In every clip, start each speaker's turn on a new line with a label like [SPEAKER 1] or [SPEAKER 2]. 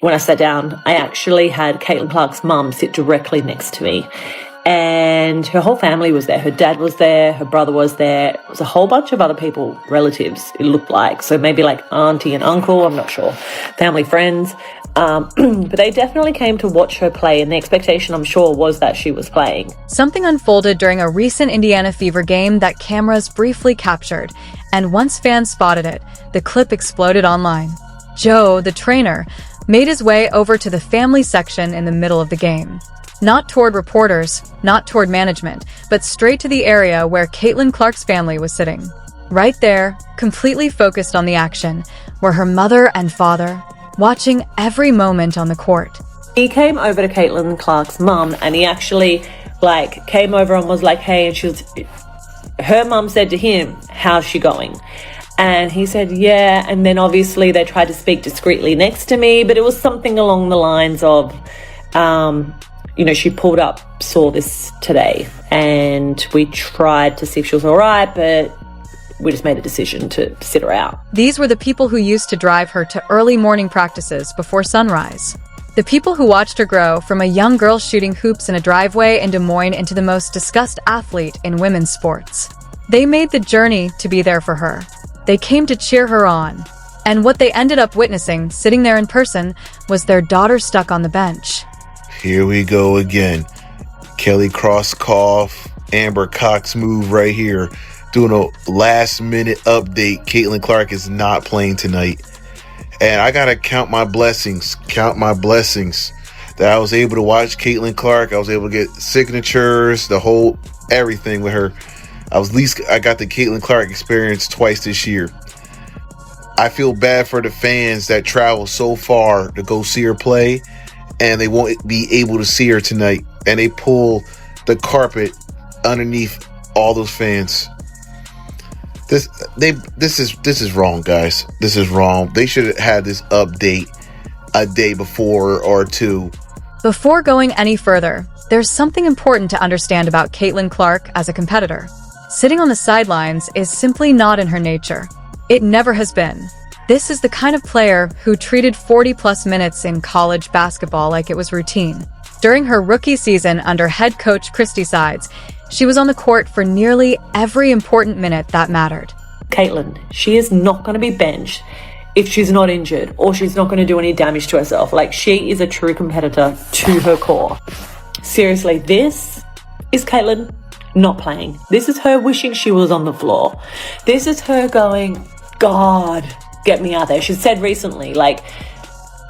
[SPEAKER 1] when I sat down, I actually had Caitlin Clark's mum sit directly next to me. And her whole family was there. Her dad was there. Her brother was there. It was a whole bunch of other people, relatives, it looked like. So maybe like auntie and uncle, I'm not sure. Family, friends. But they definitely came to watch her play. And the expectation, I'm sure, was that she was playing.
[SPEAKER 2] Something unfolded during a recent Indiana Fever game that cameras briefly captured. And once fans spotted it, the clip exploded online. Joe, the trainer, made his way over to the family section in the middle of the game. Not toward reporters, not toward management, but straight to the area where Caitlin Clark's family was sitting. Right there, completely focused on the action, were her mother and father, watching every moment on the court.
[SPEAKER 1] He came over to Caitlin Clark's mum, and he actually came over and was like, hey, and her mum said to him, how's she going? And he said, yeah. And then obviously they tried to speak discreetly next to me, but it was something along the lines of, she pulled up, saw this today, and we tried to see if she was all right, but we just made a decision to sit her out.
[SPEAKER 2] These were the people who used to drive her to early morning practices before sunrise. The people who watched her grow from a young girl shooting hoops in a driveway in Des Moines into the most discussed athlete in women's sports. They made the journey to be there for her. They came to cheer her on. And what they ended up witnessing, sitting there in person, was their daughter stuck on the bench.
[SPEAKER 3] Here we go again. Kelly Crosskoff, Amber Cox move right here. Doing a last-minute update. Caitlin Clark is not playing tonight. And I got to count my blessings that I was able to watch Caitlin Clark. I was able to get signatures, the whole everything with her. I got the Caitlin Clark experience twice this year. I feel bad for the fans that travel so far to go see her play, and they won't be able to see her tonight. And they pull the carpet underneath all those fans. This is wrong, guys. This is wrong. They should have had this update a day before or two.
[SPEAKER 2] Before going any further, there's something important to understand about Caitlin Clark as a competitor. Sitting on the sidelines is simply not in her nature. It never has been. This is the kind of player who treated 40-plus minutes in college basketball like it was routine. During her rookie season under head coach Christy Sides, she was on the court for nearly every important minute that mattered.
[SPEAKER 1] Caitlin, she is not going to be benched if she's not injured, or she's not going to do any damage to herself. She is a true competitor to her core. Seriously, this is Caitlin not playing. This is her wishing she was on the floor. This is her going, God, get me out there. She said recently,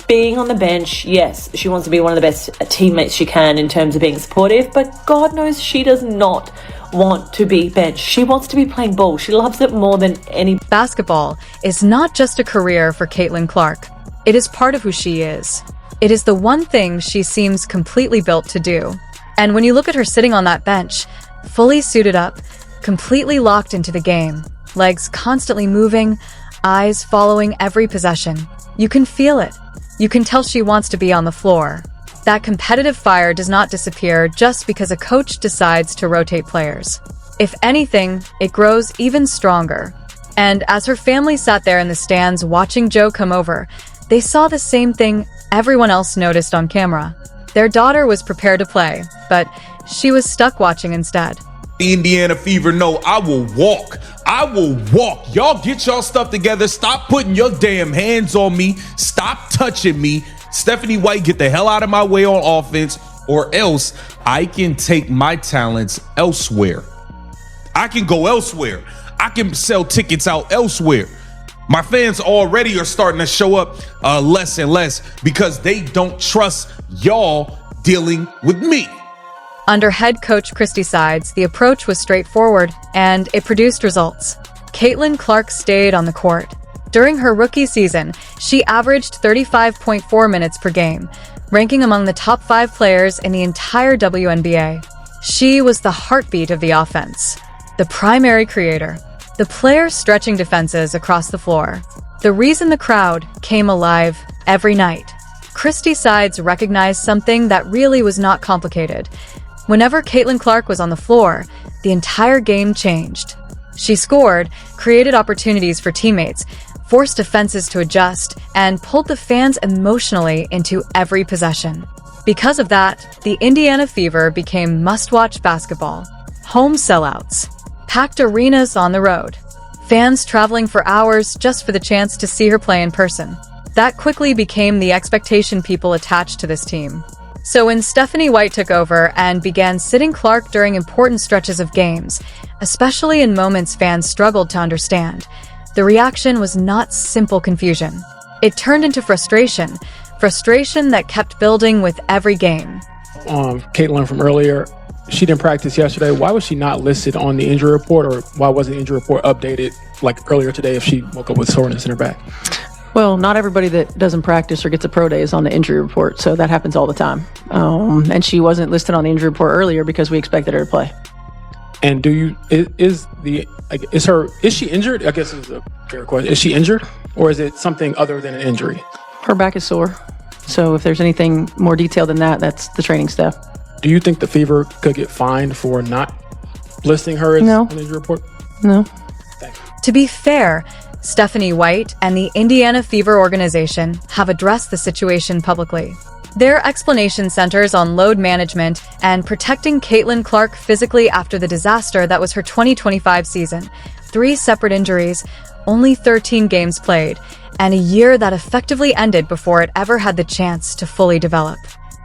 [SPEAKER 1] being on the bench, yes, she wants to be one of the best teammates she can in terms of being supportive, but God knows she does not want to be benched. She wants to be playing ball. She loves it more than any.
[SPEAKER 2] Basketball is not just a career for Caitlin Clark. It is part of who she is. It is the one thing she seems completely built to do. And when you look at her sitting on that bench, fully suited up, completely locked into the game, legs constantly moving, eyes following every possession, you can feel it. You can tell she wants to be on the floor. That competitive fire does not disappear just because a coach decides to rotate players. If anything, it grows even stronger. And as her family sat there in the stands watching Joe come over, they saw the same thing everyone else noticed on camera. Their daughter was prepared to play, but she was stuck watching instead.
[SPEAKER 4] Indiana Fever, no, I will walk. I will walk. Y'all get y'all stuff together. Stop putting your damn hands on me. Stop touching me. Stephanie White, get the hell out of my way on offense, or else I can take my talents elsewhere. I can go elsewhere. I can sell tickets out elsewhere. My fans already are starting to show up less and less because they don't trust y'all dealing with me.
[SPEAKER 2] Under head coach Christy Sides, the approach was straightforward, and it produced results. Caitlin Clark stayed on the court. During her rookie season, she averaged 35.4 minutes per game, ranking among the top 5 players in the entire WNBA. She was the heartbeat of the offense, the primary creator, the player stretching defenses across the floor, the reason the crowd came alive every night. Christy Sides recognized something that really was not complicated. Whenever Caitlin Clark was on the floor, the entire game changed. She scored, created opportunities for teammates, forced defenses to adjust, and pulled the fans emotionally into every possession. Because of that, the Indiana Fever became must-watch basketball. Home sellouts, packed arenas on the road, fans traveling for hours just for the chance to see her play in person. That quickly became the expectation people attached to this team. So when Stephanie White took over and began sitting Clark during important stretches of games, especially in moments fans struggled to understand, the reaction was not simple confusion. It turned into frustration that kept building with every game.
[SPEAKER 5] Caitlin from earlier, she didn't practice yesterday. Why was she not listed on the injury report, or why wasn't the injury report updated like earlier today if she woke up with soreness in her back?
[SPEAKER 6] Well, not everybody that doesn't practice or gets a pro day is on the injury report, so that happens all the time. And she wasn't listed on the injury report earlier because we expected her to play.
[SPEAKER 5] And is she injured? I guess is a fair question. Is she injured, or is it something other than an injury?
[SPEAKER 6] Her back is sore, so if there's anything more detailed than that, that's the training staff.
[SPEAKER 5] Do you think the Fever could get fined for not listing her as on the injury report?
[SPEAKER 6] No.
[SPEAKER 5] Thank you.
[SPEAKER 2] To be fair, Stephanie White and the Indiana Fever organization have addressed the situation publicly. Their explanation centers on load management and protecting Caitlin Clark physically after the disaster that was her 2025 season. 3 separate injuries, only 13 games played, and a year that effectively ended before it ever had the chance to fully develop.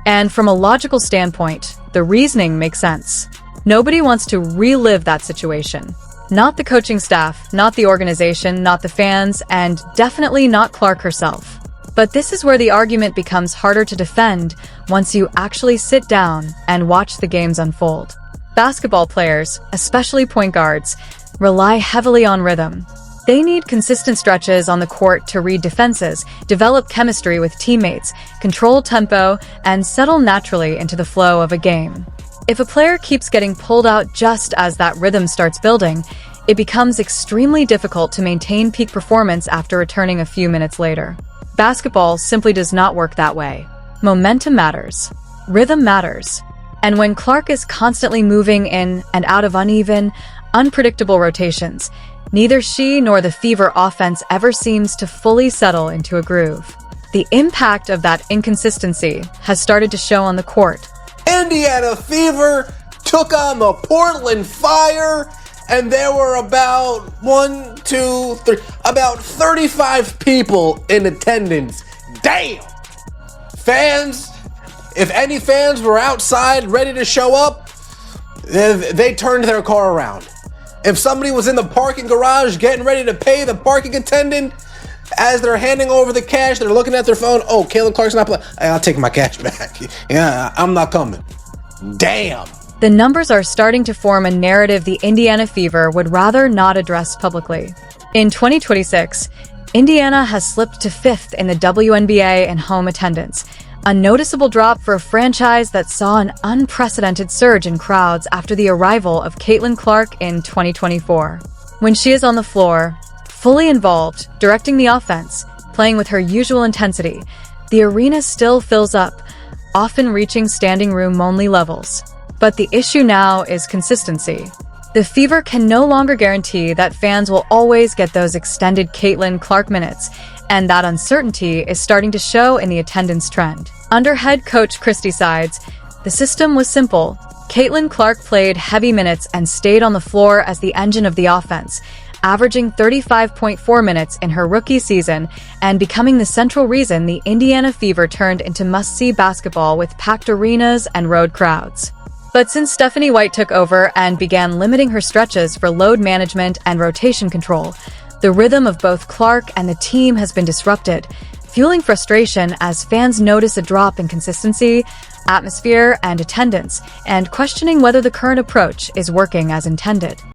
[SPEAKER 2] And from a logical standpoint, the reasoning makes sense. Nobody wants to relive that situation. Not the coaching staff, not the organization, not the fans, and definitely not Clark herself. But this is where the argument becomes harder to defend once you actually sit down and watch the games unfold. Basketball players, especially point guards, rely heavily on rhythm. They need consistent stretches on the court to read defenses, develop chemistry with teammates, control tempo, and settle naturally into the flow of a game. If a player keeps getting pulled out just as that rhythm starts building, it becomes extremely difficult to maintain peak performance after returning a few minutes later. Basketball simply does not work that way. Momentum matters. Rhythm matters. And when Clark is constantly moving in and out of uneven, unpredictable rotations, neither she nor the Fever offense ever seems to fully settle into a groove. The impact of that inconsistency has started to show on the court.
[SPEAKER 7] Indiana Fever took on the Portland Fire, and there were about 35 people in attendance. Damn! Fans, if any fans were outside ready to show up, they turned their car around. If somebody was in the parking garage getting ready to pay the parking attendant, as they're handing over the cash, they're looking at their phone. Oh, Caitlin Clark's not playing. I'll take my cash back. Yeah, I'm not coming. Damn.
[SPEAKER 2] The numbers are starting to form a narrative the Indiana Fever would rather not address publicly. In 2026, Indiana has slipped to 5th in the WNBA in home attendance, a noticeable drop for a franchise that saw an unprecedented surge in crowds after the arrival of Caitlin Clark in 2024. When she is on the floor, fully involved, directing the offense, playing with her usual intensity, the arena still fills up, often reaching standing room only levels. But the issue now is consistency. The Fever can no longer guarantee that fans will always get those extended Caitlin Clark minutes, and that uncertainty is starting to show in the attendance trend. Under head coach Christy Sides, the system was simple. Caitlin Clark played heavy minutes and stayed on the floor as the engine of the offense, averaging 35.4 minutes in her rookie season and becoming the central reason the Indiana Fever turned into must-see basketball with packed arenas and road crowds. But since Stephanie White took over and began limiting her stretches for load management and rotation control, the rhythm of both Clark and the team has been disrupted, fueling frustration as fans notice a drop in consistency, atmosphere, and attendance, and questioning whether the current approach is working as intended.